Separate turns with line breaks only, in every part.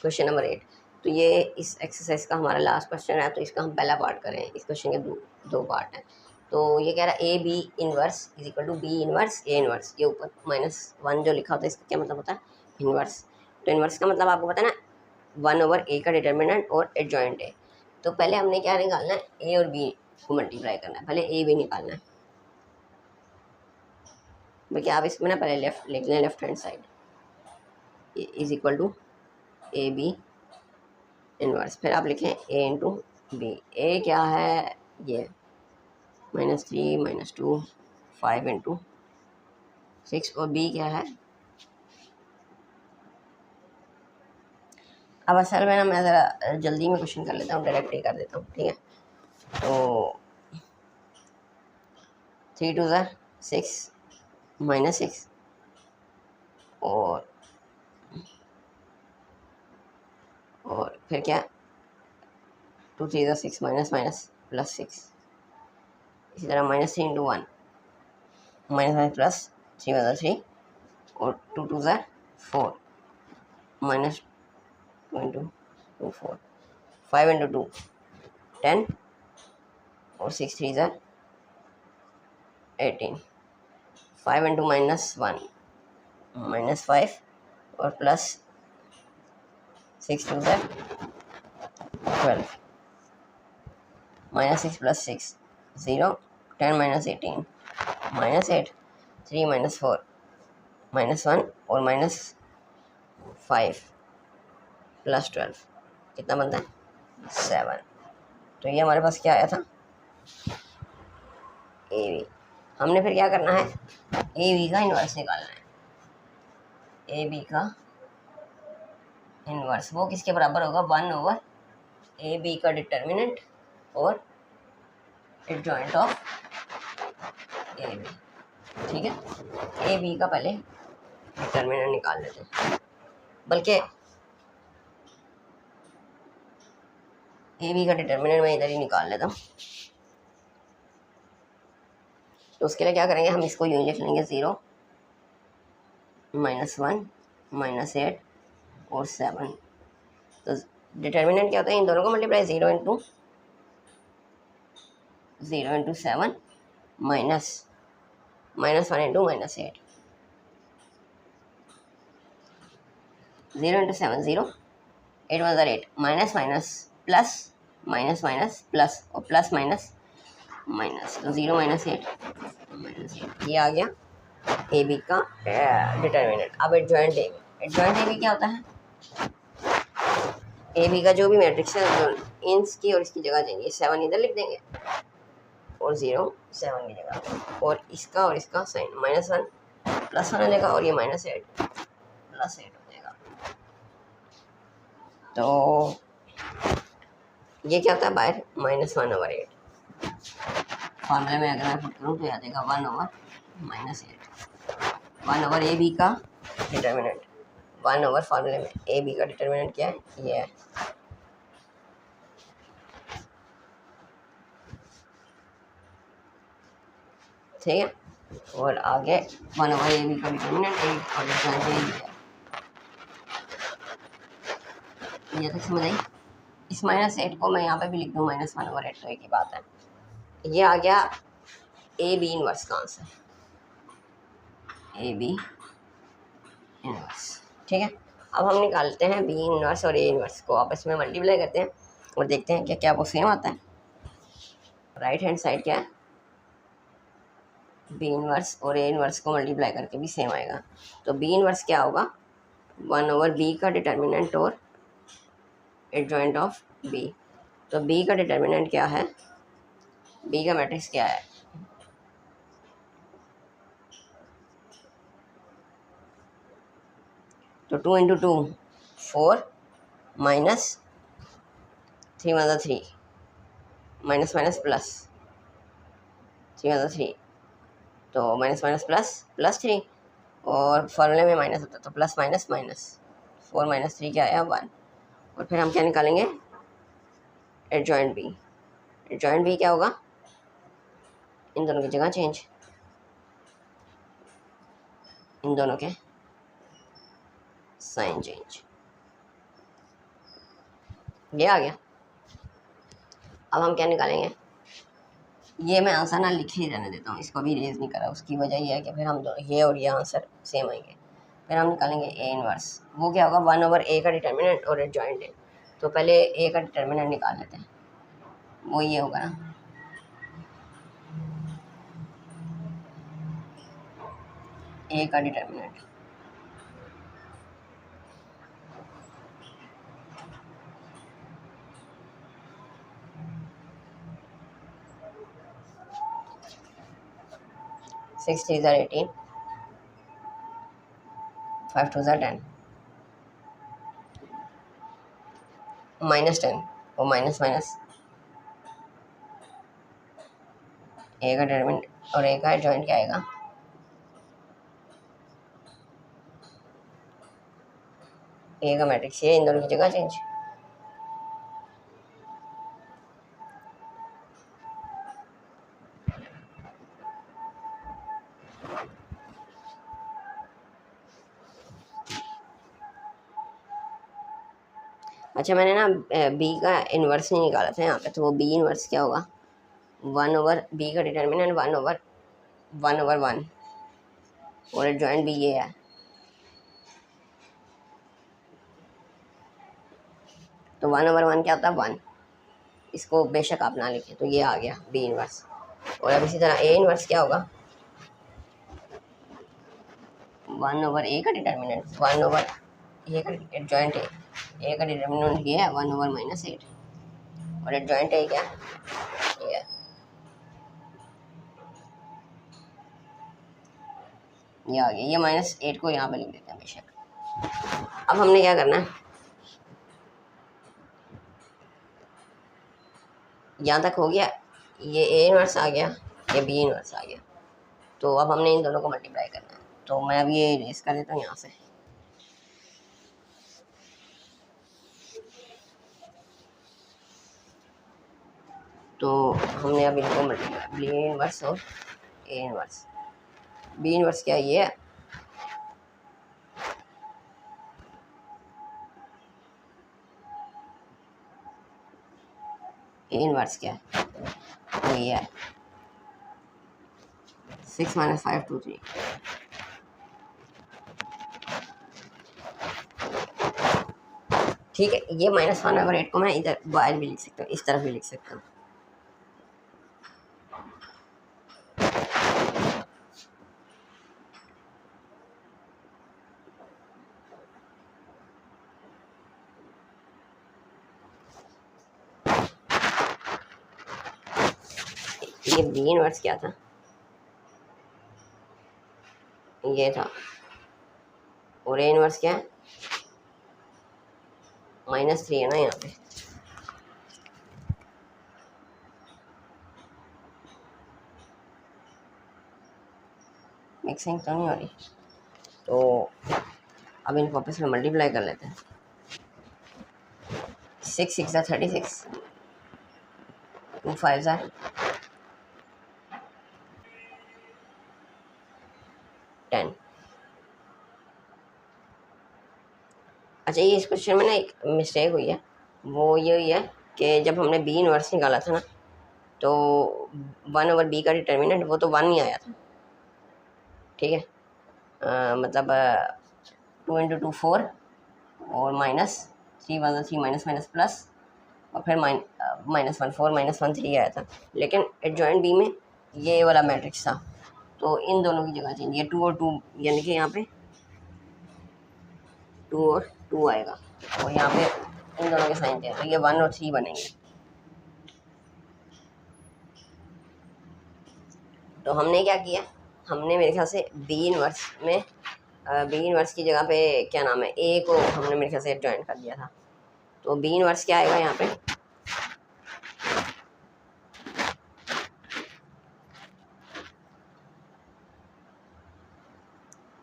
Question number 8। तो ये इस एक्सरसाइज का हमारा लास्ट क्वेश्चन है, तो इसका हम पहला पार्ट करें। इस क्वेश्चन के दो पार्ट हैं। तो ये कह रहा है A B inverse is equal to B inverse A inverse. ये ऊपर -1 जो लिखा होता है इसका क्या मतलब होता है? इनवर्स। तो इनवर्स का मतलब आपको पता है ना, 1/a का डिटर्मिनेंट और एडजॉइंट ए। तो पहले हमने क्या निकालना है? ए और बी को मल्टीप्लाई करना है। पहले ए बी निकालना है। बल्कि आप इसमें ना पहले लेफ्ट लिख लें, left hand side is equal to A B inverse. फिर आप लिखें ए इंटू बी। ए क्या है? ये -3 -2 5 इंटू 6। और बी क्या है? अब असल में ना मैं ज़रा जल्दी में क्वेश्चन कर लेता हूँ, डायरेक्ट ही कर देता हूँ, ठीक है। तो 3 2 6 -6 और फिर क्या? 2 3 6 माइनस माइनस प्लस 6। इसी तरह -3 इंटू 1 माइनस प्लस 3 3 और 2 2 4 -2 इंटू 2 4 5 इंटू 2 10 और 6 3 18। 5 इंटू -1 -5 और प्लस 6 2 12 -6 प्लस 6 0 10 -18 -8 3 -4 -1 और -5 प्लस 12 कितना बनता है? 7। तो ये हमारे पास क्या आया था? A B. हमने फिर क्या करना है? ए बी का इन्वर्स निकालना है। ए बी का इन्वर्स वो किसके बराबर होगा? 1/, ए बी का डिटर्मिनेंट और एडजॉइंट ऑफ ए बी, ठीक है। ए बी का पहले डिटर्मिनेंट निकाल लेते हैं, बल्कि ए बी का डिटर्मिनेंट मैं इधर ही निकाल लेता हूँ। तो उसके लिए क्या करेंगे? हम इसको यूं लिख लेंगे 0 -1 -8 और 7। तो डिटर्मिनेंट क्या होता है? इन दोनों को multiply 0 into 7 -1 into -8। 0 into 7 0 8 1 8 minus minus plus minus minus plus और प्लस माइनस माइनस। तो 0 -8 -8 ये आ गया ए बी का डिटर्मिनेंट। अब एडजॉइंट ए बी क्या होता है? ए बी का जो भी मैट्रिक्स है जो इंस की और इसकी जगह देंगे, 7 इधर लिख देंगे और 0 7 की जगह, और इसका साइन -1 +1 हो जाएगा और ये -8 +8 हो जाएगा। तो ये क्या होता है? बाहर -1/8 फॉर्मूले में अगर मैं पुट करूँ तो याद आएगा 1/-8 1/ए बी का डिटर्मिनेंट 1/, फॉर्मूले में ए बी का डिटर्मिनेंट क्या है? ये है। ठीक है। और आगे 1/ए बी का डिटर्मिनेंट 8 और डिटर्मिनेंट ये तक समझ आई? इस -8 को मैं यहाँ पे भी लिख दूँ -1/8, तो एक ही बात है। ये आ गया ए बी इनवर्स का आंसर, ए बी इनवर्स, ठीक है। अब हम निकालते हैं बी इनवर्स और ए इनवर्स को आपस में मल्टीप्लाई करते हैं और देखते हैं कि क्या वो सेम आता है। राइट हैंड साइड क्या है? बी इनवर्स और ए इनवर्स को मल्टीप्लाई करके भी सेम आएगा। तो बी इनवर्स क्या होगा? 1/बी का डिटर्मिनेंट और एडजॉइंट ऑफ बी। तो बी का डिटर्मिनेंट क्या है? बी का मैट्रिक्स क्या है? तो 2 इंटू 2 4 -3 1 3 माइनस माइनस प्लस 3 1 3, तो माइनस माइनस प्लस 3 और फॉर्मूले में माइनस होता है तो प्लस माइनस माइनस 4 -3 क्या आया? 1। और फिर हम क्या निकालेंगे? Adjoint B. एडजॉइंट बी क्या होगा? इन दोनों की जगह चेंज, इन दोनों के साइन चेंज। ये आ गया। अब हम क्या निकालेंगे, ये मैं आंसर ना लिख ही रहने देता हूँ, इसको भी रेज नहीं करा। उसकी वजह ये है कि फिर हम ये और ये आंसर सेम आएंगे। फिर हम निकालेंगे ए इनवर्स, वो क्या होगा 1/a का डिटर्मिनेंट और एडजॉइंट है। तो पहले ए का डिटर्मिनेंट निकाल लेते हैं, वो ये होगा ना ए का डिटर्मिनेंट। सिक्स थ्री ज़ार 18, 5 2 ज़ार 10, -10 और माइनस माइनस ए का डिटर्मिनेंट और ए का एडजॉइंट क्या आएगा, ए का मैट्रिक्स ये, इन दोनों की जगह चेंज। अच्छा मैंने ना बी का इन्वर्स नहीं निकाला था यहाँ पे, तो वो बी इन्वर्स क्या होगा, 1/b का डिटर्मिनेंट 1/1 और एडजॉइंट भी ये है। तो 1/1 क्या होता है 1, इसको बेशक आप ना लिखें, तो ये आ गया बी इन्वर्स। और अब इसी तरह ए इन्वर्स क्या होगा, 1/a का डिटर्मिनेंट 1/a का एडजॉइंट है, ए का डिटर्मिनेंट ये है 1/-8 और एडजॉइंट है क्या ये है। ये आ गया, ये -8 को यहाँ पे लिख देते हैं बेशक। अब हमने क्या करना है, यहाँ तक हो गया, ये ए इनवर्स आ गया, ये बी इनवर्स आ गया। तो अब हमने इन दोनों को मल्टीप्लाई करना है, तो मैं अब ये इरेज कर देता हूँ यहाँ से। तो हमने अब इनको मल्टीप्लाई, बी इनवर्स और ए इनवर्स। बी इनवर्स क्या ये है, ए इनवर्स क्या है, वो ये है 6 - 5 2 3। ठीक है, ये -1/8 को मैं इधर बाहर भी लिख सकता हूँ, इस तरफ भी लिख सकता हूँ। ये बी इनवर्स क्या था, ये था, और ए इनवर्स क्या है -3 है ना यहाँ पे। मिक्सिंग तो नहीं हो रही, तो अब इनको आपस में मल्टीप्लाई कर लेते हैं। 6 6 36, 2 5 10। अच्छा ये इस क्वेश्चन में ना एक मिस्टेक हुई है, वो ये हुई है कि जब हमने बी इनवर्स निकाला था ना, तो 1/b का डिटर्मिनेंट वो तो 1 ही आया था, ठीक है। मतलब 2 × 2 4 और -3 1 3 माइनस माइनस प्लस, और फिर -1 4 -1 3 आया था। लेकिन एडजॉइंट बी में ये वाला मैट्रिक्स था, तो इन दोनों की जगह चेंज, ये 2 और 2 यानी कि यहाँ पे 2 और 2 आएगा, और यहाँ पे इन दोनों के साइन थे, तो ये 1 और 3 बनेंगे। तो हमने क्या किया, हमने मेरे ख्याल से बी इनवर्स की जगह पे क्या नाम है ए को हमने मेरे ख्याल से ज्वाइन कर दिया था। तो बी इनवर्स क्या आएगा यहाँ पे,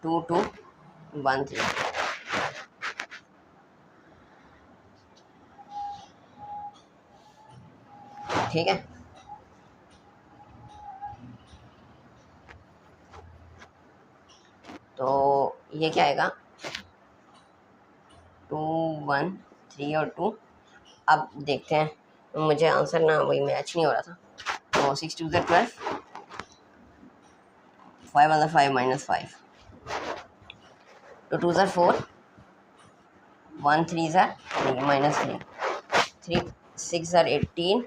2 2 1 3, ठीक है। तो ये क्या आएगा 2 1 3 और 2। अब देखते हैं, मुझे आंसर ना वही मैच नहीं हो रहा था। तो 6 2 12, 5 × 5 -5, 2 2 4, 1 3 -3, 3 6 18,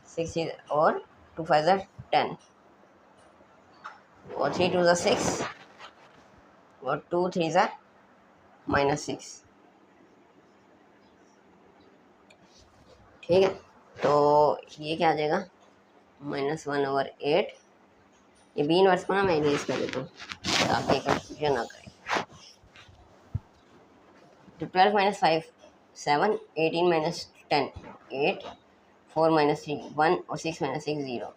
6 और 2 5 10, और 3 2 6, और 2 3 -6। ठीक है, तो ये क्या आ जाएगा, -1/8। ये बी इनवर्स को ना मैं इरेज कर देता हूँ, तो आप ये कंफ्यूजन ना करें। तो 12 - 5 7, 18 - 10 8, 4 - 3 1, और 6 - 6 0।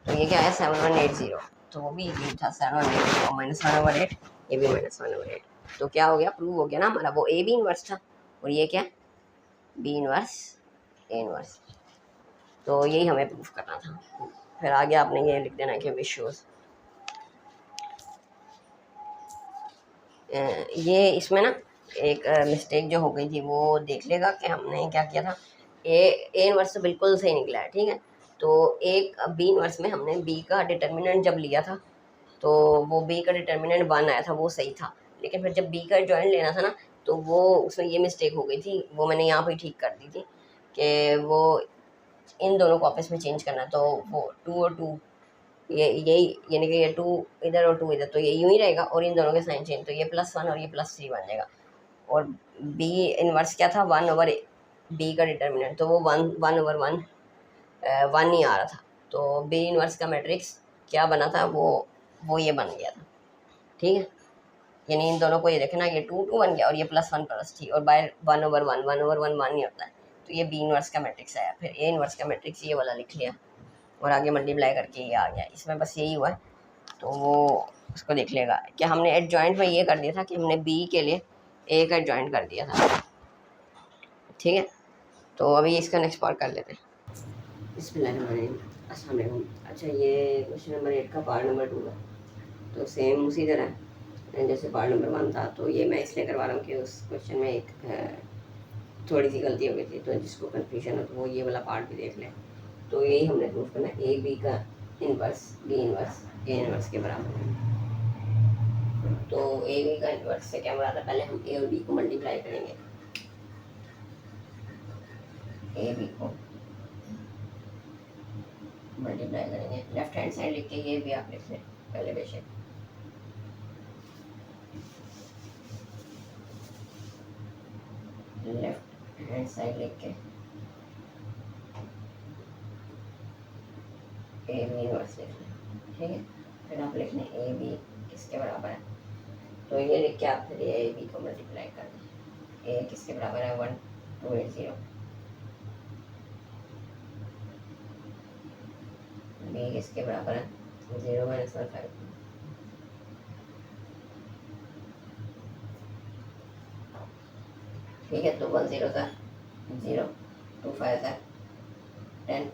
तो ये क्या है, 7180। तो वो भी इजी था, 7180 और -1/8, ये भी -1/8। तो क्या हो गया, प्रूव हो गया ना हमारा, वो ए बी इनवर्स था और ये क्या, बी इनवर्स ए इनवर्स। तो यही हमें प्रूफ करना था। फिर आगे आपने ये लिख देना कि विशुअल्स, ये इसमें ना एक मिस्टेक जो हो गई थी वो देख लेगा कि हमने क्या किया था। ए इनवर्स तो बिल्कुल सही निकला है, ठीक है। तो एक बी इनवर्स में हमने बी का डिटर्मिनेंट जब लिया था तो वो बी का डिटर्मिनेंट 1 आया था, वो सही था। लेकिन फिर जब बी का जॉइंट लेना था ना, तो वो उसमें ये मिस्टेक हो गई थी, वो मैंने यहाँ पे ठीक कर दी थी कि वो इन दोनों को आपस में चेंज करना। तो वो 2 और 2, ये यही, यानी कि ये 2 इधर और 2 इधर, तो ये यूँ ही रहेगा और इन दोनों के साइन चेंज, तो ये +1 और ये +3 बन जाएगा। और बी इनवर्स क्या था, 1/बी का डिटर्मिनेंट, तो वो 1/1 1 ही आ रहा था। तो बी इनवर्स का मैट्रिक्स क्या बना था, वो ये बन गया था, ठीक है। यानी इन दोनों को ये देखना, ये 2 2 बन गया और ये +1 +3, और बाय 1/1 1/1 1 ही होता है। तो ये बी इनवर्स का मैट्रिक्स आया। फिर ए इनवर्स का मैट्रिक्स ये वाला लिख लिया और आगे मल्टीप्लाई करके ये आ गया। इसमें बस यही हुआ है, तो वो उसको देख लेगा कि हमने एडजॉइंट में ये कर दिया था कि हमने बी के लिए ए का एडजॉइंट कर दिया था, ठीक है। तो अभी इसका नेक्स्ट पार्ट कर लेते हैं। अस्सलाम वालेकुम। अच्छा, ये क्वेश्चन नंबर 8 का पार्ट नंबर 2 है। तो सेम उसी तरह जैसे पार्ट नंबर 1 था, तो ये मैं इसलिए करवा रहा हूँ कि उस क्वेश्चन में एक थोड़ी सी गलती हो गई थी, तो जिसको कन्फ्यूजन हो तो वो ये वाला पार्ट भी देख लें। तो यही हमने प्रूव करना, ए बी का inverse B inverse A inverse के बराबर है। तो ए बी का इनवर्स से क्या बराबर है, पहले हम ए और बी को मल्टीप्लाई करेंगे। ए बी को मल्टीप्लाई करेंगे, लेफ्ट हैंड साइड लिख के, ये भी आप लिख लें पहले बेशक। लेफ्ट हैंड साइड लिख के ए बी इनवर्स लिख लें, ठीक है। फिर आप लिख लें ए बी किसके बराबर है, तो ये लिख के आप फिर ए बी को मल्टीप्लाई कर दें। ए किसके बराबर है, 1280। बी किसके बराबर है, 0 - 1 5। ठीक है, तो 1 0 था 0, 2 5 था 10,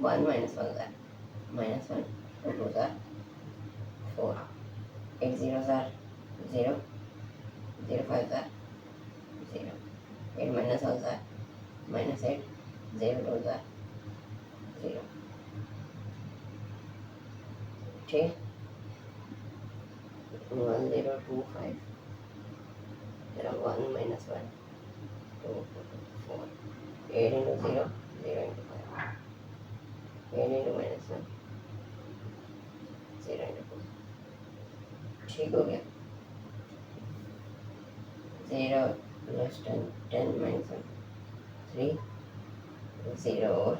1 - 1 था -1, 2 2 था 4, 8 0 था 0, 0 5 था 0, 8 - 1 था -8, 0 2 था 0, ठीक। 1 0 2 5, 1 - 1 2 4, 8 × 0 0 × 5, 8 × -1 0 × 2, ठीक हो गया। 0 + 10 10 - 1 3, 0 और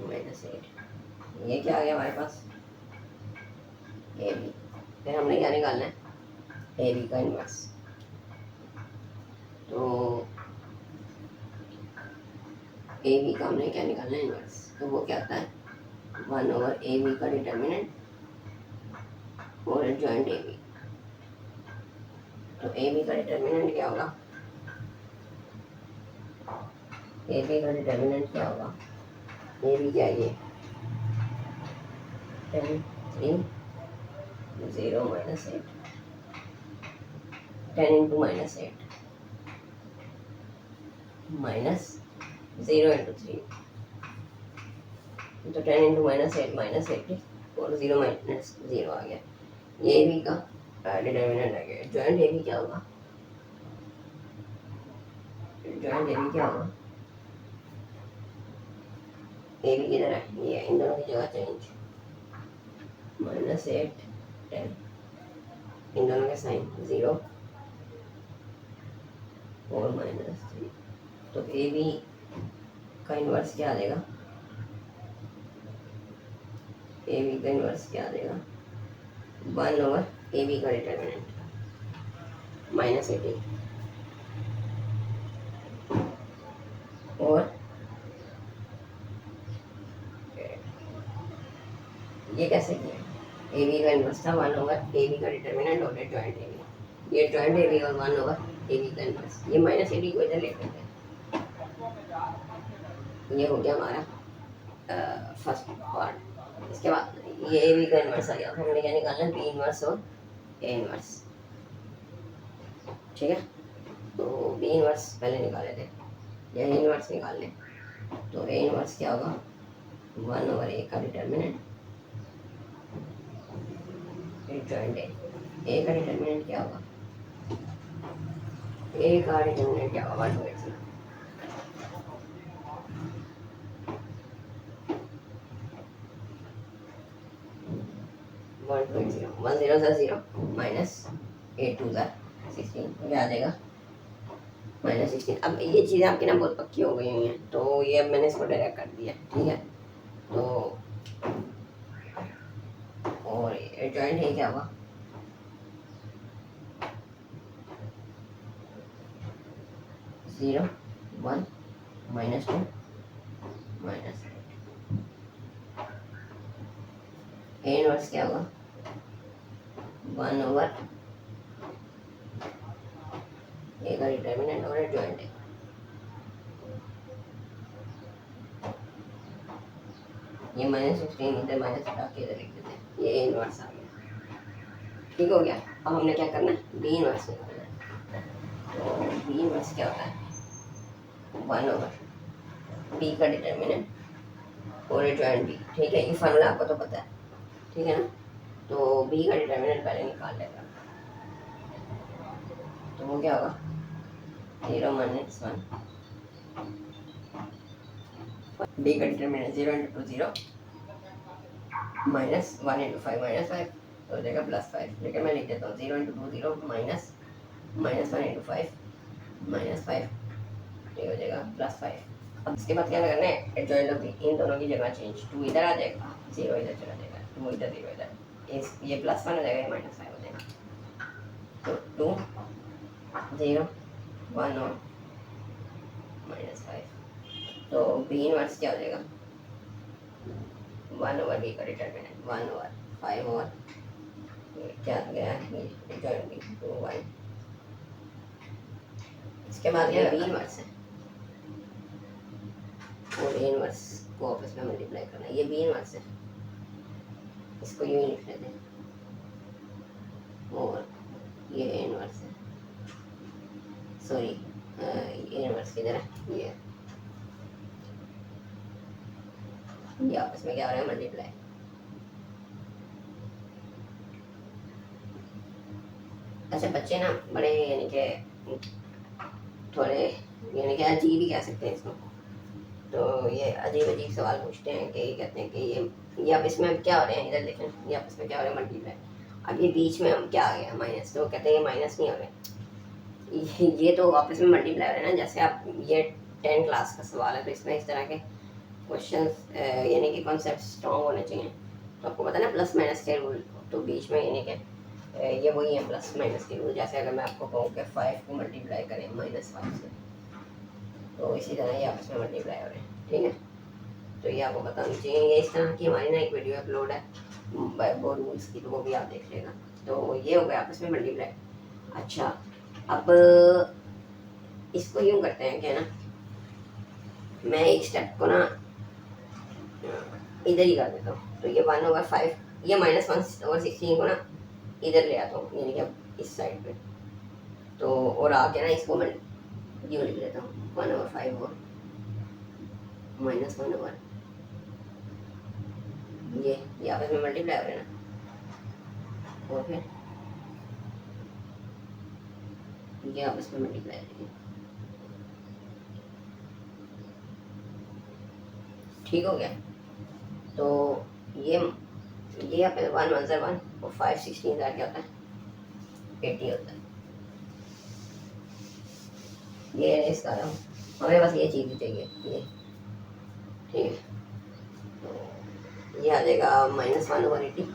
-8, ये क्या आ गया हमारे पास, ए बी। फिर हमने क्या निकालना है, ए बी का इनवर्स। तो ए बी का हमने क्या निकालना है, इनवर्स। तो वो क्या आता है, 1/ए बी का डिटर्मिनेंट और एडजॉइंट ए बी। तो ए बी का डिटर्मिनेंट क्या होगा, ए बी का डिटर्मिनेंट क्या होगा, ए बी क्या है, ये 10 3 0 - 8, 10 × -8, माइनस 0 × 3, तो 10 × -8 और 0 - 0 आ गया। ये भी का डिटर्मिनेंट आ गया। जॉइंट ए भी क्या होगा, जॉइंट ए भी क्या होगा, ए भी किधर है, ये इन दोनों की जगह चेंज, -8 10, इन दोनों के साइन 0 और -3, तो ए बी का इन्वर्स क्या आ जाएगा, ए बी का इन्वर्स क्या आ जाएगा, 1/ए बी का डिटर्मिनेंट -18, और ये कैसे किया, ए बी का इन्वर्स था 1/ए बी का डिटर्मिनेंट और जॉइंट ए बी, ये जॉइंट ए बी और 1/ए बी का इन्वर्स, ये -80 को इधर लेते हैं। ये हो गया हमारा फर्स्ट पार्ट। इसके बाद ये ए बी का इन्वर्स आ गया, हमने क्या निकालना, बी इन्वर्स और ए इन्वर्स, ठीक है। तो बी इन्वर्स पहले निकाले थे, या ए इन्वर्स निकाल लें, तो ए इन्वर्स क्या होगा, 1/ए का डिटर्मिनेंट जॉइंट ए का डिटर्मिनेंट क्या होगा, ए का डिटर्मिनेंट क्या होगा, 1/0 1 0 0 -8 2 16, तो क्या आ जाएगा -16। अब ये चीज़ें आपकी ना बहुत पक्की हो गई हुई हैं, तो ये अब मैंने इसको डायरेक्ट कर दिया, ठीक है। तो और जॉइंट है क्या होगा, 0 1 -2 -8, ए इनवर्स क्या होगा, 1/ए का डिटर्मिनेंट और जॉइंट है, ये -16 इधर माइनस हटा के इधर लिख देते हैं, ये ए इनवर्स आ गया, ठीक हो गया। अब हमने क्या करना है, बी इनवर्स निकालना है। तो बी इनवर्स क्या होता है, 1/बी का डिटर्मिनेंट और जॉइंट बी, ठीक है। ये फार्मूला आपको तो पता है, ठीक है ना। तो बी का डिटर्मिनेंट पहले निकाल लेगा, तो वो क्या होगा, 0 - 1, बी का डिटर्मिनेंट 0 × 2 0 -1 × 5 -5, तो हो जाएगा +5, लेकिन मैं लिख देता हूँ 0 × 2 0 -1 × 5 -5, ये हो जाएगा +5। अब इसके बाद क्या करना है, एडजॉइंट ऑफ इन दोनों की जगह चेंज, 2 इधर आ जाएगा, 0 इधर चला जाएगा, 2 इधर 0 इधर, ये +1 हो जाएगा, ये -5 हो जाएगा, तो 2 0 1 और -5, तो बी इनवर्स क्या हो जाएगा, 1/बी का डिटर्मिनेंट 1/5 और क्या गया ये जॉइंट बी, तो 1। इसके बाद ये बी इनवर्स है और ए इनवर्स को आपस में मल्टीप्लाई करना है, ये बी इनवर्स है, इसको यूं ही लिख लेते हैं, और ये ए इनवर्स है, सॉरी ए इनवर्स किधर है, ये आपस में क्या हो रहा है, मल्टीप्लाई। अच्छा बच्चे ना बड़े यानी कि थोड़े यानी कि अजीब ही कह सकते हैं इसको, तो ये अजीब अजीब सवाल पूछते हैं कि कहते हैं कि ये आपस में क्या हो रहे हैं, इधर देखें, ये आपस में क्या हो रहा है, मल्टीप्लाई। अब ये बीच में हम क्या आ गया माइनस, तो कहते हैं ये माइनस नहीं हो रहे, ये तो आपस में मल्टीप्लाई हो रहे हैं ना। जैसे आप ये 10 क्लास का सवाल है, तो इसमें इस तरह के क्वेश्चन यानी कि कॉन्सेप्ट स्ट्रॉन्ग होने चाहिए। तो आपको पता है ना प्लस माइनस के रूल, तो बीच में यानी कि ये वही है प्लस माइनस के रूल। जैसे अगर मैं आपको कहूँ कि 5 को मल्टीप्लाई करें -5 से, तो इसी तरह ये आपस में मल्टीप्लाई हो रहे हैं, ठीक है। तो ये आपको बताना चाहिए। ये इस तरह की हमारी ना एक वीडियो अपलोड है वो रूल्स की, तो वो भी आप देख लेना। तो ये हो गया आपस में मल्टीप्लाई। अच्छा अब इसको यूँ करते हैं क्या ना, मैं एक स्टेप को ना इधर ही कर देता हूँ, तो ये 1/5, ये -1/16 को ना इधर ले आता हूँ, यानी कि इस साइड पे, तो और आके ना इसको मैं यूँ लिख लेता हूँ, 1/5 और -1/, ये आपस में मल्टीप्लाई हो रहे हैं ना, और फिर ये आपस में मल्टीप्लाई करेंगे। ठीक हो गया। तो ये अपने 1 1 1 और 5 16 क्या होता है, 80 होता है। ये इसका हमें बस ये चीज़ चाहिए, ये ठीक है। तो ये आ जाएगा -1/80।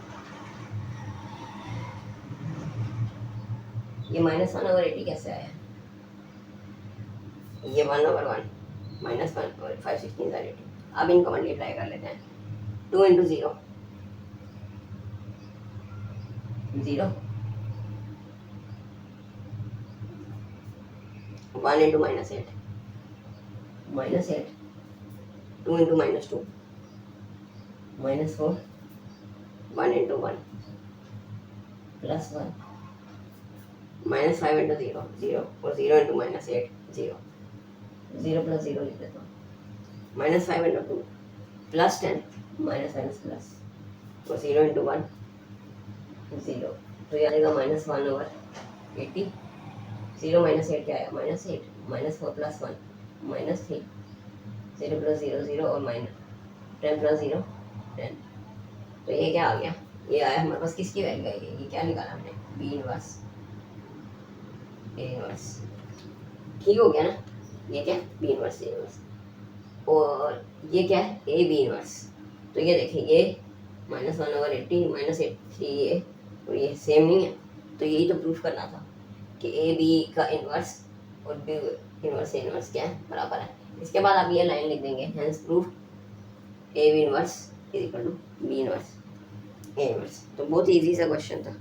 ये -1/80 कैसे आया, ये 1/1 -1 5 16 80। अब इनको मल्टीप्लाई कर लेते हैं। 2 × 0 0, 1 × -8 -8, 2 × -2 -4, 1 × 1 +1, -5 × 0 0, और 0 × -8 0, 0 + 0 लिख देता हूँ, -5 × 2 +10 -, और 0 × 1 0। तो ये आएगा -1/80। 0 -8 क्या आया, -8, -4 + 1 -3, 0 + 0 0, और -10 + 0 10। तो ये क्या आ गया, ये आया हमारे पास, किसकी वैल्यू आई है, ये क्या निकाला हमने, B इनवर्स A इनवर्स। ठीक हो गया ना, ये क्या B इनवर्स A इनवर्स, और ये क्या है A B इनवर्स। तो ये देखिए, ये -1/80 -83 ये, और ये सेम नहीं है। तो यही तो प्रूफ करना था कि ए बी का इन्वर्स और बी इन्वर्स ए इन्वर्स क्या है, बराबर है। इसके बाद आप ये लाइन लिख देंगे, hence proof A B inverse is equal to B inverse A inverse. तो बहुत ईजी सा क्वेश्चन था।